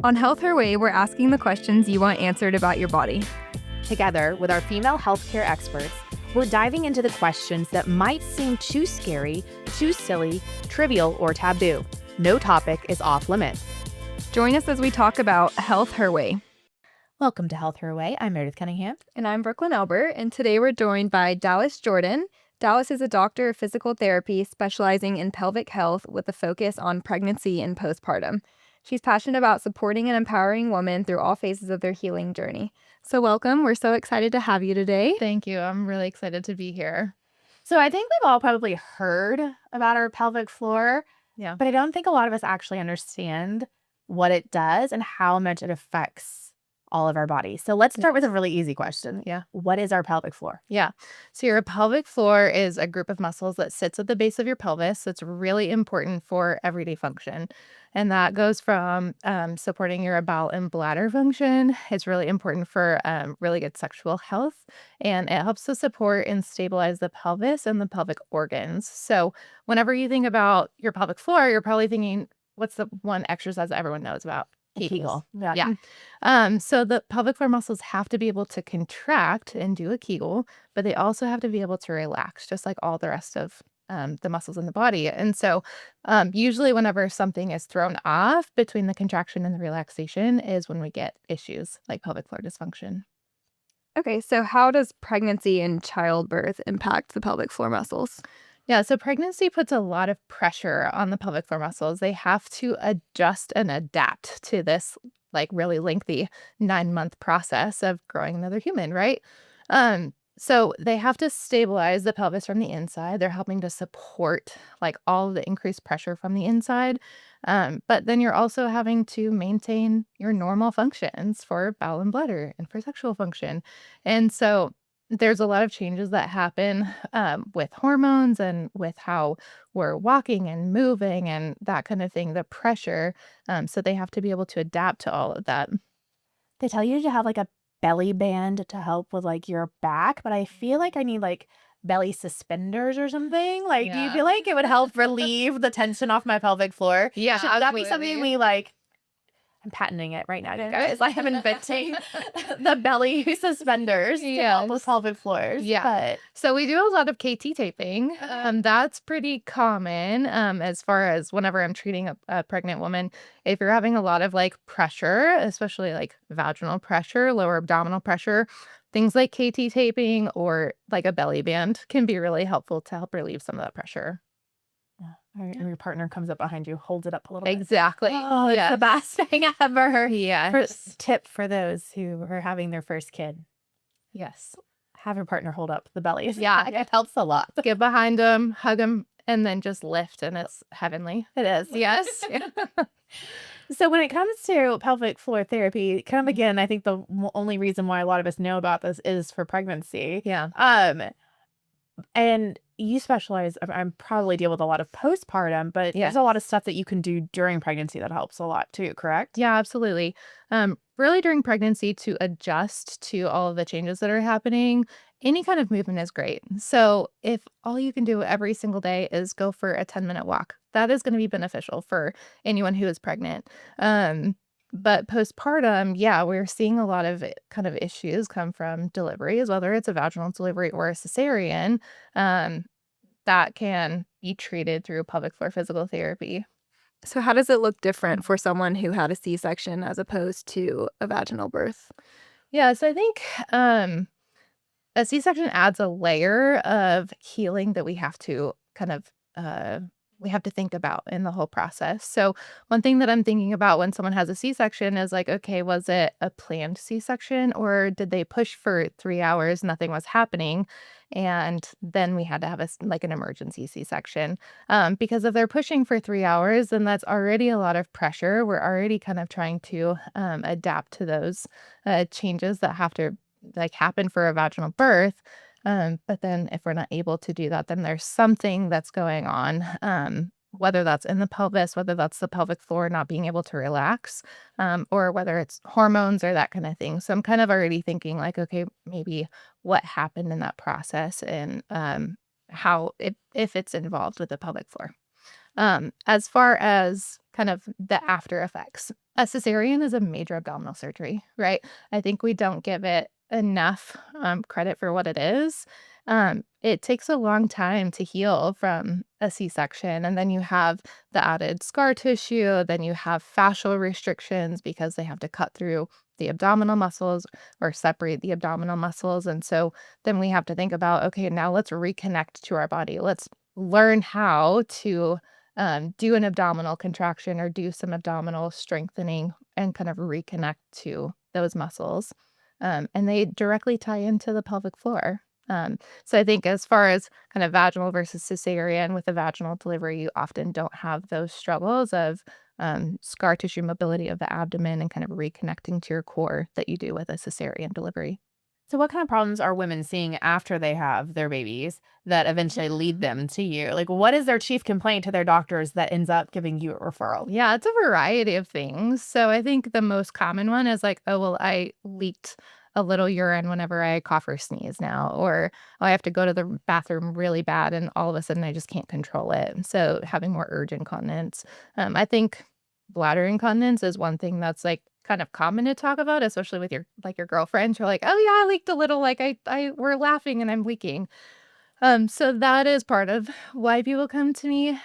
On Health Her Way, we're asking the questions you want answered about your body. Together with our female healthcare experts, we're diving into the questions that might seem too scary, too silly, trivial, or taboo. No topic is off limits. Join us as we talk about Health Her Way. Welcome to Health Her Way. I'm Meredith Cunningham. And I'm Brooklyn Elbert, and today we're joined by Dallas Jordan. Dallas is a doctor of physical therapy specializing in pelvic health with a focus on pregnancy and postpartum. She's passionate about supporting and empowering women through all phases of their healing journey. So welcome. We're so excited to have you today. Thank you. I'm really excited to be here. So I think we've all probably heard about our pelvic floor, Yeah. but I don't think a lot of us actually understand what it does and how much it affects all of our bodies. So let's start with a really easy question. Yeah. What is our pelvic floor? Yeah. So your pelvic floor is a group of muscles that sits at the base of your pelvis. So it's really important for everyday function. And that goes from supporting your bowel and bladder function. It's really important for really good sexual health. And it helps to support and stabilize the pelvis and the pelvic organs. So whenever you think about your pelvic floor, you're probably thinking, what's the one exercise that everyone knows about? Kegel. Yeah. So the pelvic floor muscles have to be able to contract and do a Kegel, but they also have to be able to relax, just like all the rest of the muscles in the body. And so usually whenever something is thrown off between the contraction and the relaxation is when we get issues like pelvic floor dysfunction. Okay, so how does pregnancy and childbirth impact the pelvic floor muscles? Yeah, so pregnancy puts a lot of pressure on the pelvic floor muscles. They have to adjust and adapt to this like really lengthy 9-month process of growing another human, right? So they have to stabilize the pelvis from the inside. They're helping to support like all of the increased pressure from the inside. But then you're also having to maintain your normal functions for bowel and bladder and for sexual function. And so there's a lot of changes that happen with hormones and with how we're walking and moving and that kind of thing, the pressure. So they have to be able to adapt to all of that. They tell you to have like a belly band to help with like your back, but I feel like I need like belly suspenders or something. Like, do you Yeah. feel like it would help relieve the tension off my pelvic floor? Yeah, Should that be something absolutely. we like? I'm patenting it right now, you guys. I am inventing the belly suspenders to help with Yes. pelvic floors. Yeah. But So we do a lot of KT taping. That's pretty common as far as whenever I'm treating a pregnant woman. If you're having a lot of like pressure, especially like vaginal pressure, lower abdominal pressure, things like KT taping or like a belly band can be really helpful to help relieve some of that pressure. your partner comes up behind you, holds it up a little bit. Exactly. Oh, it's Yeah. the best thing ever. Yes. Tip for those who are having their first kid. Yes. Have your partner hold up the belly. Yeah. It helps a lot. Get behind them, hug them, and then just lift, and it's heavenly. It is. Yes. So when it comes to pelvic floor therapy, kind of again, I think the only reason why a lot of us know about this is for pregnancy. Yeah. And you specialize, I'm probably deal with a lot of postpartum, but Yeah. there's a lot of stuff that you can do during pregnancy that helps a lot too, correct? Yeah, absolutely. Really during pregnancy to adjust to all of the changes that are happening, any kind of movement is great. So if all you can do every single day is go for a 10-minute walk, that is going to be beneficial for anyone who is pregnant. But postpartum, yeah, we're seeing a lot of kind of issues come from deliveries, whether it's a vaginal delivery or a cesarean, that can be treated through pelvic floor physical therapy. So how does it look different for someone who had a C-section as opposed to a vaginal birth? Yeah, so I think a C-section adds a layer of healing that we have to kind of we have to think about in the whole process. So one thing that I'm thinking about when someone has a C-section is like, okay, was it a planned C-section or did they push for 3 hours, nothing was happening, and then we had to have like an emergency C-section? Because if they're pushing for 3 hours, then that's already a lot of pressure. We're already kind of trying to adapt to those changes that have to like happen for a vaginal birth. But then if we're not able to do that, then there's something that's going on, whether that's in the pelvis, whether that's the pelvic floor not being able to relax, or whether it's hormones or that kind of thing. So I'm kind of already thinking like, okay, maybe what happened in that process and how if it's involved with the pelvic floor. As far as kind of the after effects, A cesarean is a major abdominal surgery, right? I think we don't give it enough credit for what it is. It takes a long time to heal from a C-section, and then you have the added scar tissue, then you have fascial restrictions because they have to cut through the abdominal muscles or separate the abdominal muscles. And so then we have to think about, okay, now let's reconnect to our body. Let's learn how to do an abdominal contraction or do some abdominal strengthening and kind of reconnect to those muscles. And they directly tie into the pelvic floor. So I think as far as kind of vaginal versus cesarean, with a vaginal delivery, you often don't have those struggles of scar tissue mobility of the abdomen and kind of reconnecting to your core that you do with a cesarean delivery. So what kind of problems are women seeing after they have their babies that eventually lead them to you? Like, what is their chief complaint to their doctors that ends up giving you a referral? Yeah, it's a variety of things. So I think the most common one is like, oh, well, I leaked a little urine whenever I cough or sneeze now, or oh, I have to go to the bathroom really bad and all of a sudden I just can't control it. And so having more urge incontinence. I think bladder incontinence is one thing that's like kind of common to talk about, especially with your girlfriends. You're like, oh yeah, I leaked a little, like I we're laughing and I'm leaking. So that is part of why people come to me.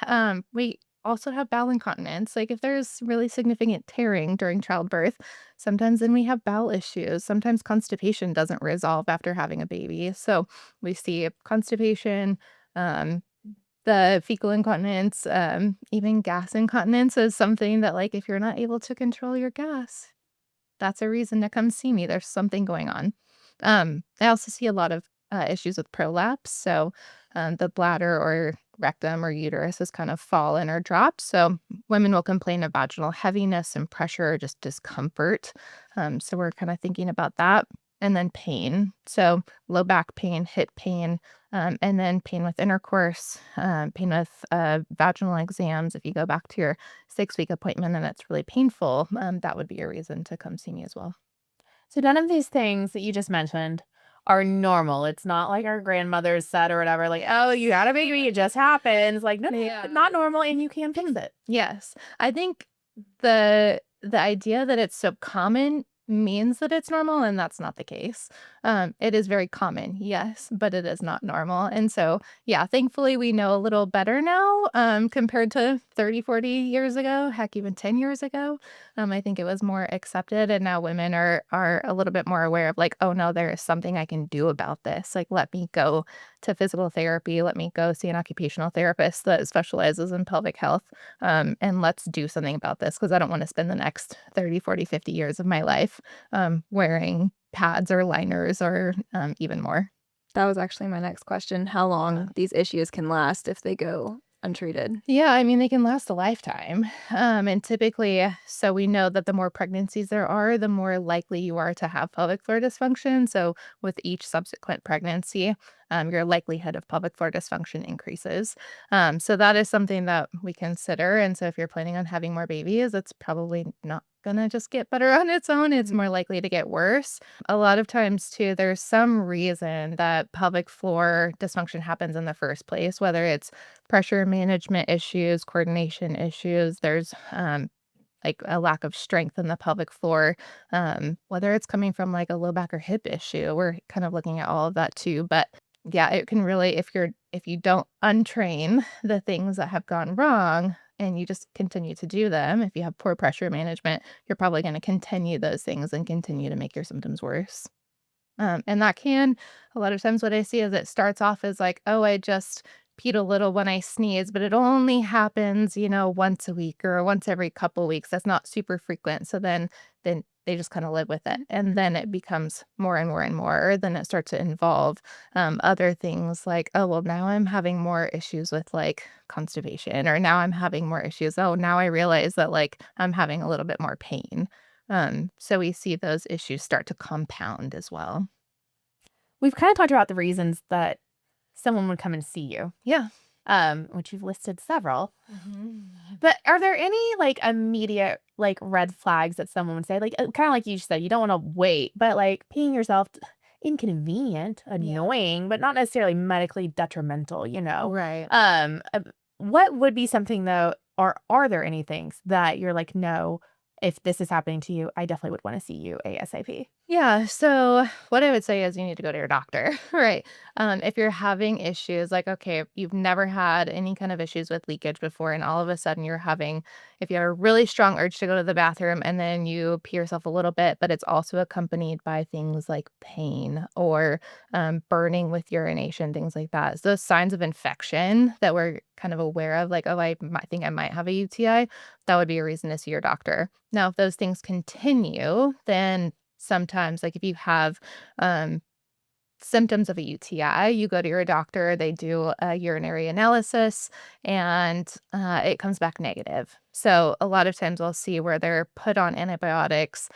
We also have bowel incontinence. Like if there's really significant tearing during childbirth, sometimes then we have bowel issues. Sometimes constipation doesn't resolve after having a baby. So we see constipation, um, the fecal incontinence, even gas incontinence is something that like if you're not able to control your gas, that's a reason to come see me. There's something going on. I also see a lot of issues with prolapse. So the bladder or rectum or uterus is kind of fallen or dropped. So women will complain of vaginal heaviness and pressure or just discomfort. So we're kind of thinking about that. And then pain. So low back pain, hip pain, and then pain with intercourse, pain with vaginal exams. If you go back to your 6-week appointment and it's really painful, that would be a reason to come see me as well. So none of these things that you just mentioned are normal. It's not like our grandmothers said or whatever, like, oh, you had a baby, it just happens. Like, no, Yeah. not normal, and you can fix it. Yes. I think the idea that it's so common means that it's normal, and that's not the case. It is very common, yes, but it is not normal. And so, yeah, thankfully we know a little better now, compared to 30, 40 years ago, heck, even 10 years ago. I think it was more accepted, and now women are a little bit more aware of like, oh no, there is something I can do about this. Like, let me go to physical therapy, let me go see an occupational therapist that specializes in pelvic health. And let's do something about this because I don't want to spend the next 30, 40, 50 years of my life wearing pads or liners or even more. That was actually my next question, how long these issues can last if they go untreated. Yeah, I mean, they can last a lifetime. And typically, so we know that the more pregnancies there are, the more likely you are to have pelvic floor dysfunction. So with each subsequent pregnancy, your likelihood of pelvic floor dysfunction increases. So that is something that we consider. And so if you're planning on having more babies, it's probably not going to just get better on its own. It's more likely to get worse. A lot of times, too, there's some reason that pelvic floor dysfunction happens in the first place, whether it's pressure management issues, coordination issues. There's like a lack of strength in the pelvic floor, whether it's coming from like a low back or hip issue. We're kind of looking at all of that too. But yeah, it can really, if you don't untrain the things that have gone wrong and you just continue to do them, if you have poor pressure management, you're probably going to continue those things and continue to make your symptoms worse. And that can, a lot of times what I see is it starts off as like, oh, I just peed a little when I sneeze, but it only happens, once a week or once every couple weeks. That's not super frequent. So then they just kind of live with it. And then it becomes more and more and more. Then it starts to involve other things like, oh, well, now I'm having more issues with like constipation, or now I'm having more issues. Oh, now I realize that like I'm having a little bit more pain. So we see those issues start to compound as well. We've kind of talked about the reasons that someone would come and see you, Yeah. which you've listed several. Mhm. But are there any like immediate like red flags that someone would say, like kind of like you said, you don't want to wait, but like peeing yourself, inconvenient, annoying, but not necessarily medically detrimental, Right. What would be something though, or are there any things that you're like, no, if this is happening to you, I definitely would want to see you ASAP. Yeah, so what I would say is you need to go to your doctor, right? If you're having issues, like, okay, you've never had any kind of issues with leakage before, and all of a sudden if you have a really strong urge to go to the bathroom and then you pee yourself a little bit, but it's also accompanied by things like pain or burning with urination, things like that. So those signs of infection that we're kind of aware of, like, oh, think I might have a UTI, that would be a reason to see your doctor. Now, if those things continue, then sometimes, like, if you have, um, symptoms of a UTI, you go to your doctor, they do a urinary analysis, and, it comes back negative. So, a lot of times we'll see where they're put on antibiotics,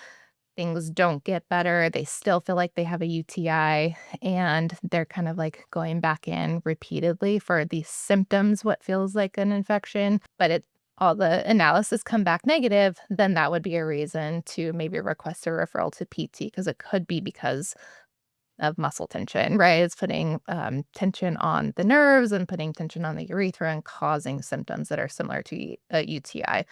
things don't get better, they still feel like they have a UTI, and they're kind of, like, going back in repeatedly for these symptoms, what feels like an infection, but all the analysis come back negative, then that would be a reason to maybe request a referral to PT because it could be because of muscle tension, right? It's putting tension on the nerves and putting tension on the urethra and causing symptoms that are similar to a UTI.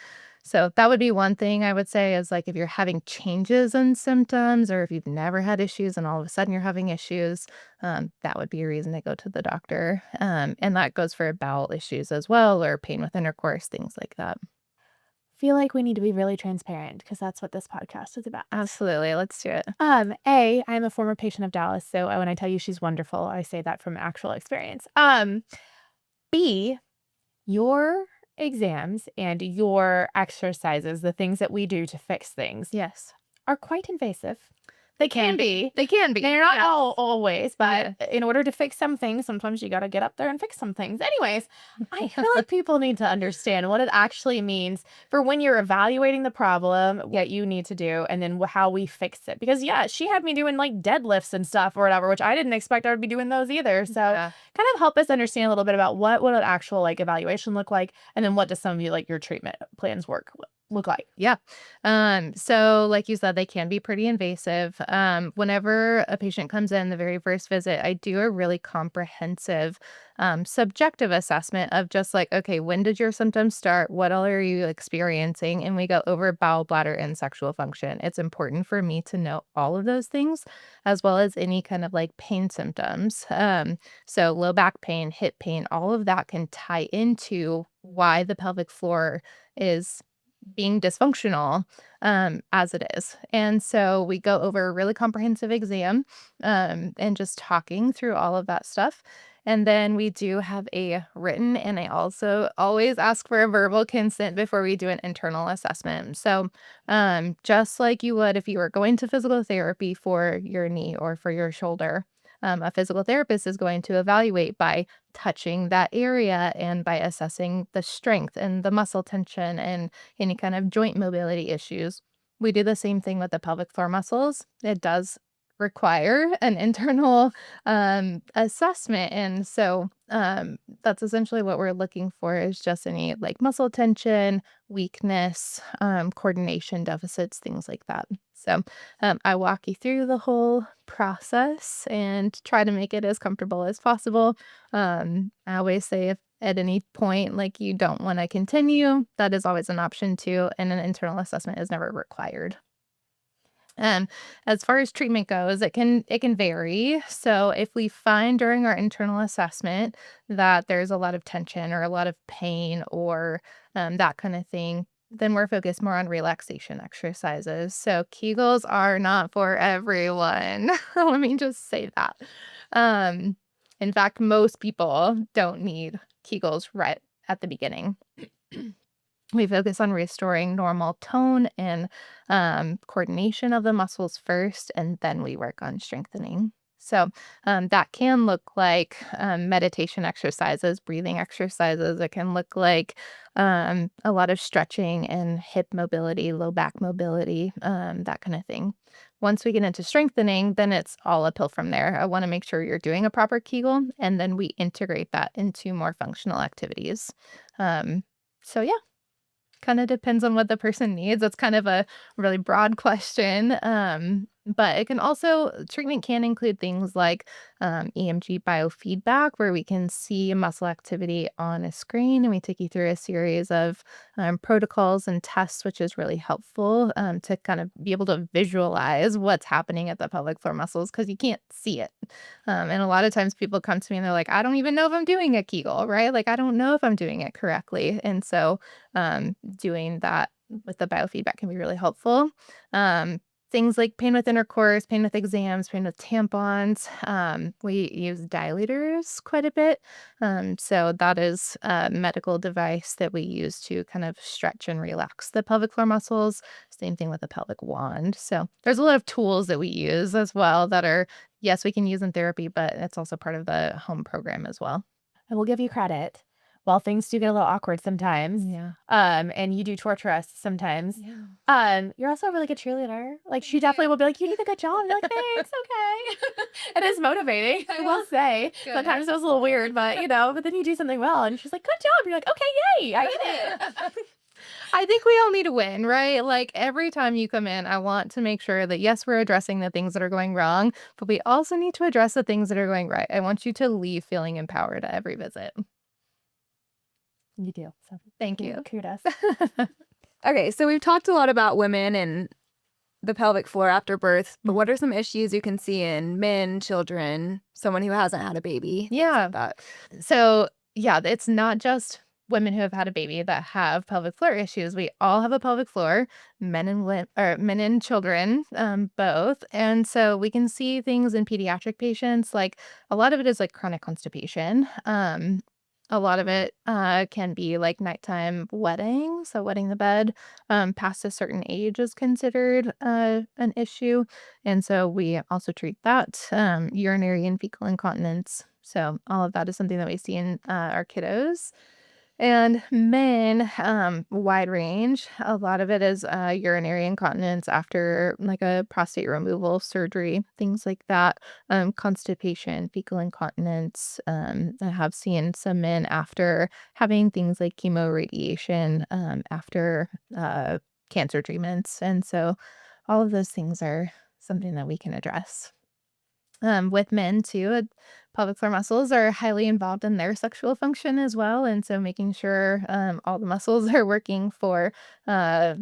So that would be one thing I would say is like if you're having changes in symptoms or if you've never had issues and all of a sudden you're having issues, that would be a reason to go to the doctor. And that goes for bowel issues as well or pain with intercourse, things like that. Feel like we need to be really transparent because that's what this podcast is about. Absolutely. Let's do it. I'm a former patient of Dallas, so when I tell you she's wonderful, I say that from actual experience. B, your exams and your exercises, the things that we do to fix things, Yes. are quite invasive. They can be. They can be. They're not Yeah. always, but Yeah. in order to fix some things, sometimes you got to get up there and fix some things. Anyways, I feel like people need to understand what it actually means for when you're evaluating the problem, what you need to do, and then how we fix it. Because, yeah, she had me doing like deadlifts and stuff or whatever, which I didn't expect I would be doing those either. So, Yeah. kind of help us understand a little bit about what would an actual like evaluation look like, and then what does some of you like your treatment plans look like? Yeah. So like you said, they can be pretty invasive. Whenever a patient comes in the very first visit, I do a really comprehensive subjective assessment of just like, okay, when did your symptoms start? What all are you experiencing? And we go over bowel, bladder, and sexual function. It's important for me to know all of those things, as well as any kind of like pain symptoms. So low back pain, hip pain, all of that can tie into why the pelvic floor is being dysfunctional as it is. And so we go over a really comprehensive exam and just talking through all of that stuff. And then we do have a written, and I also always ask for a verbal consent before we do an internal assessment. So just like you would if you were going to physical therapy for your knee or for your shoulder, a physical therapist is going to evaluate by touching that area and by assessing the strength and the muscle tension and any kind of joint mobility issues. We do the same thing with the pelvic floor muscles. It does require an internal assessment. And so that's essentially what we're looking for is just any like muscle tension, weakness, coordination deficits, things like that. So I walk you through the whole process and try to make it as comfortable as possible. I always say if at any point like you don't want to continue, that is always an option too, and an internal assessment is never required. Um, as far as treatment goes, it can vary. So if we find during our internal assessment that there's a lot of tension or a lot of pain or that kind of thing, then we're focused more on relaxation exercises. So Kegels are not for everyone. Let me just say that. Um, in fact, most people don't need Kegels right at the beginning. We focus on restoring normal tone and coordination of the muscles first, and then we work on strengthening. So that can look like meditation exercises, breathing exercises. It can look like a lot of stretching and hip mobility, low back mobility, that kind of thing. Once we get into strengthening, then it's all uphill from there. I want to make sure you're doing a proper Kegel, and then we integrate that into more functional activities. So yeah. Kind of depends on what the person needs. That's kind of a really broad question. But it can also treatment can include things like EMG biofeedback, where we can see muscle activity on a screen, and we take you through a series of protocols and tests, which is really helpful to kind of be able to visualize what's happening at the pelvic floor muscles because you can't see it. And a lot of times people come to me and they're like, I don't even know if I'm doing a Kegel, right? Like, I don't know if I'm doing it correctly. And so doing that with the biofeedback can be really helpful. Um, Things like pain with intercourse, pain with exams, pain with tampons. We use dilators quite a bit. So that is a medical device that we use to kind of stretch and relax the pelvic floor muscles. Same thing with a pelvic wand. So there's a lot of tools that we use as well that are, yes, we can use in therapy, but it's also part of the home program as well. I will give you credit. While things do get a little awkward sometimes, Yeah. and you do torture us sometimes, Yeah. you're also a really good cheerleader. Like, she definitely will be like, "You did a good job." And you're like, "Thanks, okay." It is motivating, I will say. Good. Sometimes it was a little weird, but, but then you do something well, and she's like, "Good job." You're like, "Okay, yay, I did it." I think we all need a win, right? Like every time you come in, I want to make sure that yes, we're addressing the things that are going wrong, but we also need to address the things that are going right. I want you to leave feeling empowered at every visit. You do. So Thank you. kudos. Okay, so we've talked a lot about women and the pelvic floor after birth, but what are some issues you can see in men, children, someone who hasn't had a baby? Yeah. That. So, yeah, it's not just women who have had a baby that have pelvic floor issues. We all have a pelvic floor, men and children, both. And so we can see things in pediatric patients. Like a lot of it is like chronic constipation. A lot of it can be like nighttime wetting. So wetting the bed past a certain age is considered an issue. And so we also treat that. Urinary and fecal incontinence. So all of that is something that we see in our kiddos. And men, wide range. A lot of it is urinary incontinence after like a prostate removal surgery, things like that. Constipation, fecal incontinence. I have seen some men after having things like chemo radiation, after cancer treatments. And so all of those things are something that we can address. With men too, pelvic floor muscles are highly involved in their sexual function as well, and so making sure all the muscles are working uh,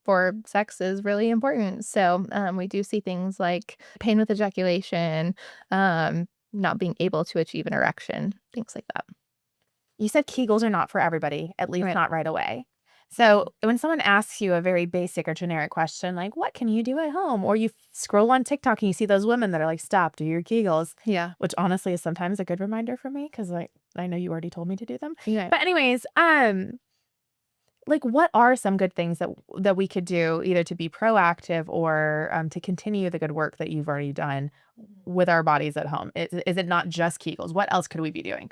for sex is really important. So we do see things like pain with ejaculation, not being able to achieve an erection, things like that. You said Kegels are not for everybody, at least Right. not right away. So when someone asks you a very basic or generic question like, "What can you do at home?" Or you scroll on TikTok and you see those women that are like, "Stop, do your Kegels," Yeah. which honestly is sometimes a good reminder for me because like I know you already told me to do them. Yeah. But anyways, like what are some good things that we could do either to be proactive or to continue the good work that you've already done with our bodies at home? Is it not just Kegels? What else could we be doing?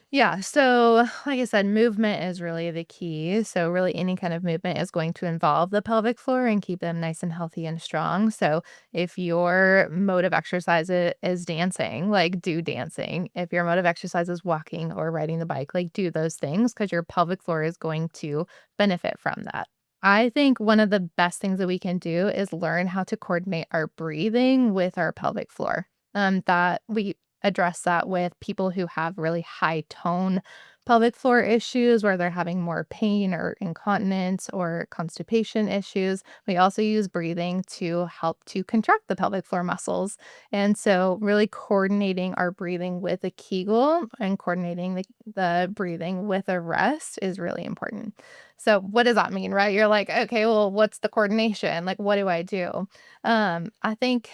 Yeah. So, like I said, movement is really the key. So, really, any kind of movement is going to involve the pelvic floor and keep them nice and healthy and strong. So, if your mode of exercise is dancing, like do dancing. If your mode of exercise is walking or riding the bike, like do those things because your pelvic floor is going to benefit from that. I think one of the best things that we can do is learn how to coordinate our breathing with our pelvic floor. That we address that with people who have really high tone pelvic floor issues where they're having more pain or incontinence or constipation issues. We also use breathing to help to contract the pelvic floor muscles. And so really coordinating our breathing with a Kegel and coordinating the breathing with a rest is really important. So what does that mean, right? You're like, okay, well, what's the coordination? Like, what do I do? I think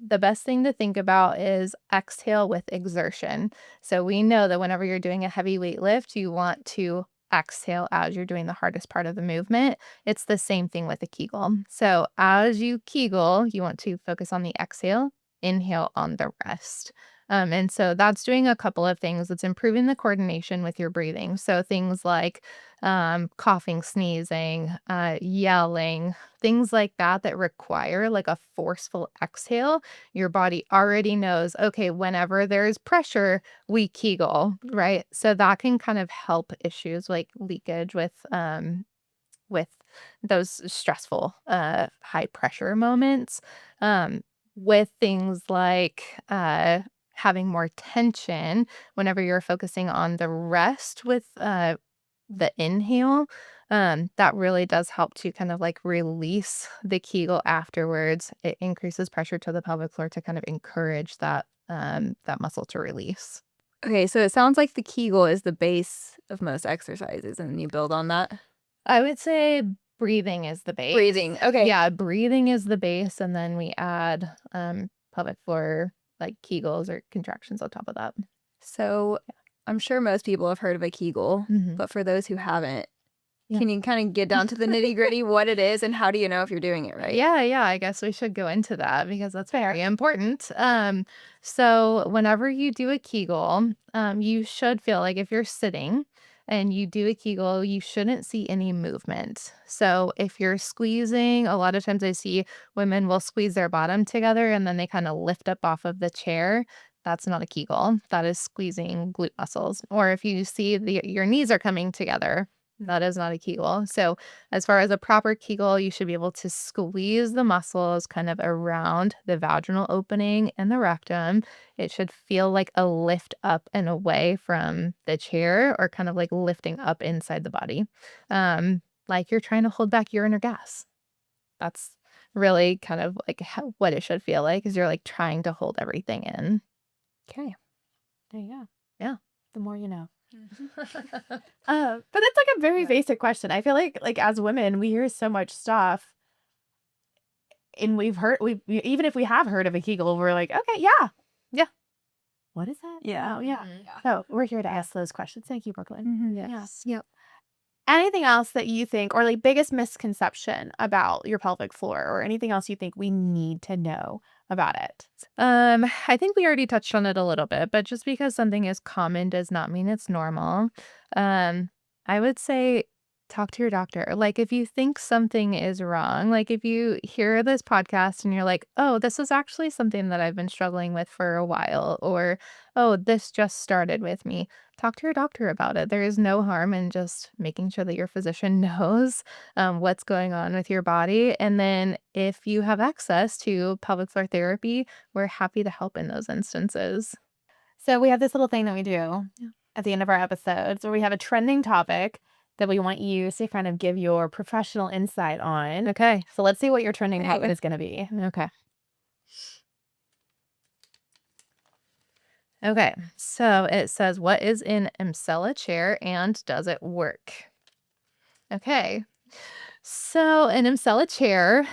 the best thing to think about is exhale with exertion. So we know that whenever you're doing a heavy weight lift, you want to exhale as you're doing the hardest part of the movement. It's the same thing with a Kegel. So as you Kegel, you want to focus on the exhale, inhale on the rest. And so that's doing a couple of things. It's improving the coordination with your breathing. So things like coughing, sneezing, yelling, things like that that require like a forceful exhale. Your body already knows, okay, whenever there's pressure, we Kegel, right? So that can kind of help issues like leakage with those stressful high pressure moments. with things like having more tension whenever you're focusing on the rest with the inhale, that really does help to kind of like release the Kegel afterwards. It increases pressure to the pelvic floor to kind of encourage that muscle to release. Okay, so it sounds like the Kegel is the base of most exercises, and then you build on that. I would say breathing is the base. Breathing, okay. Yeah, breathing is the base, and then we add pelvic floor like Kegels or contractions on top of that. So I'm sure most people have heard of a Kegel, Mhm. but for those who haven't, Yeah. can you kind of get down to the nitty-gritty what it is and how do you know if you're doing it right? Yeah, I guess we should go into that because that's very important. So whenever you do a Kegel, you should feel like if you're sitting and you do a Kegel, you shouldn't see any movement. So if you're squeezing, a lot of times I see women will squeeze their bottom together and then they kind of lift up off of the chair. That's not a Kegel. That is squeezing glute muscles. Or if you see your knees are coming together, that is not a Kegel. So as far as a proper Kegel, you should be able to squeeze the muscles kind of around the vaginal opening and the rectum. It should feel like a lift up and away from the chair or kind of like lifting up inside the body. Like you're trying to hold back urine or gas. That's really kind of like what it should feel like is you're like trying to hold everything in. Okay. There you go. Yeah. The more you know. But that's like a very basic question. I feel like as women, we hear so much stuff, and even if we have heard of a Kegel, we're like, okay, yeah. What is that? Yeah. Oh, yeah. Mhm. So we're here to ask those questions. Thank you, Brooklyn. Yes. Yep. Anything else that you think, or like biggest misconception about your pelvic floor, or anything else you think we need to know about it? I think we already touched on it a little bit, but just because something is common does not mean it's normal. I would say talk to your doctor. Like if you think something is wrong, like if you hear this podcast and you're like, "Oh, this is actually something that I've been struggling with for a while," or "Oh, this just started with me." Talk to your doctor about it. There is no harm in just making sure that your physician knows what's going on with your body. And then if you have access to pelvic floor therapy, we're happy to help in those instances. So we have this little thing that we do Yeah. at the end of our episodes where we have a trending topic that we want you to kind of give your professional insight on. Okay. So let's see what your trending topic is going to be. Okay. Okay. So it says, what is an Emsella chair and does it work? Okay. So an Emsella chair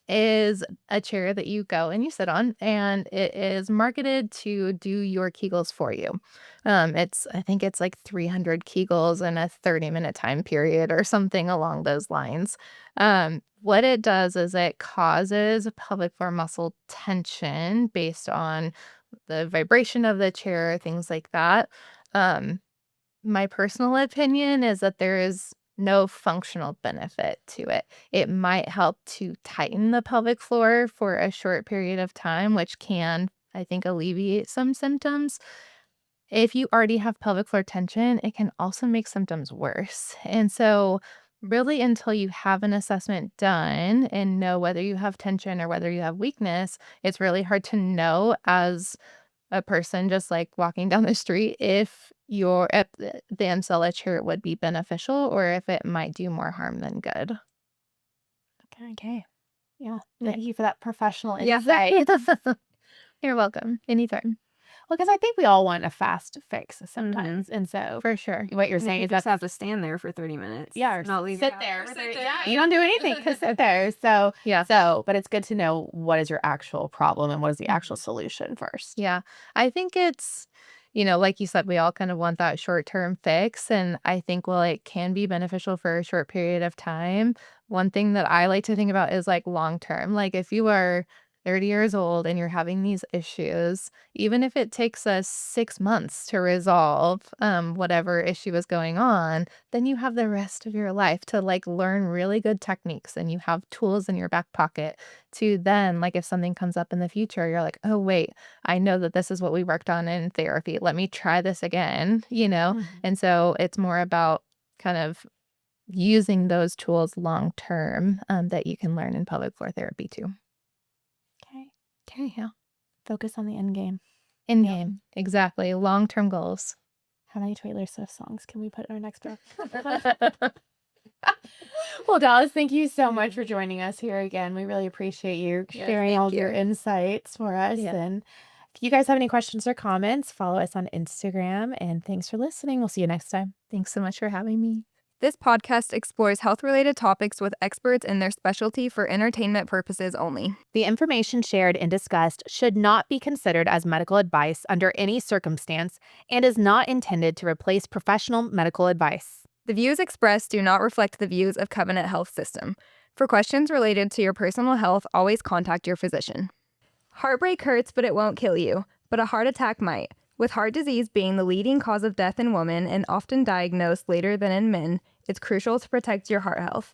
is a chair that you go and you sit on, and it is marketed to do your Kegels for you. I think it's like 300 Kegels in a 30-minute time period or something along those lines. What it does is it causes pelvic floor muscle tension based on the vibration of the chair, things like that. Um, my personal opinion is that there is no functional benefit to it. It might help to tighten the pelvic floor for a short period of time, which can, I think, alleviate some symptoms. If you already have pelvic floor tension, it can also make symptoms worse. And so, really, until you have an assessment done and know whether you have tension or whether you have weakness, it's really hard to know as a person just like walking down the street if the Emsella chair would be beneficial or if it might do more harm than good. Okay. Yeah. Thank you for that professional Yeah. insight. You're welcome. Anytime. Well, because I think we all want a fast fix sometimes. And so For sure. what you're saying You is just that, have to stand there for 30 minutes. yeah, or not leave sit your there. house. Yeah, you don't do anything because sit there. So, Yeah. but it's good to know what is your actual problem and what is the actual solution first. Yeah. I think it's, like you said, we all kind of want that short-term fix. And I think, well, it can be beneficial for a short period of time. One thing that I like to think about is like long-term. Like if you are 30 years old and you're having these issues, even if it takes us 6 months to resolve whatever issue is going on, then you have the rest of your life to like learn really good techniques and you have tools in your back pocket to then, like if something comes up in the future, you're like, oh, wait, I know that this is what we worked on in therapy. Let me try this again. And so it's more about kind of using those tools long term that you can learn in pelvic floor therapy too. Okay. Okay, yeah. Focus on the end game. In Yep. game. Exactly. Long-term goals. How many Taylor Swift songs can we put in our next book? Well, Dallas, thank you so much for joining us here again. We really appreciate you Yes, sharing thank all of your you. insights for us. Yeah. And if you guys have any questions or comments, follow us on Instagram. And thanks for listening. We'll see you next time. Thanks so much for having me. This podcast explores health-related topics with experts in their specialty for entertainment purposes only. The information shared and discussed should not be considered as medical advice under any circumstance and is not intended to replace professional medical advice. The views expressed do not reflect the views of Covenant Health System. For questions related to your personal health, always contact your physician. Heartbreak hurts, but it won't kill you. But a heart attack might. With heart disease being the leading cause of death in women and often diagnosed later than in men, it's crucial to protect your heart health.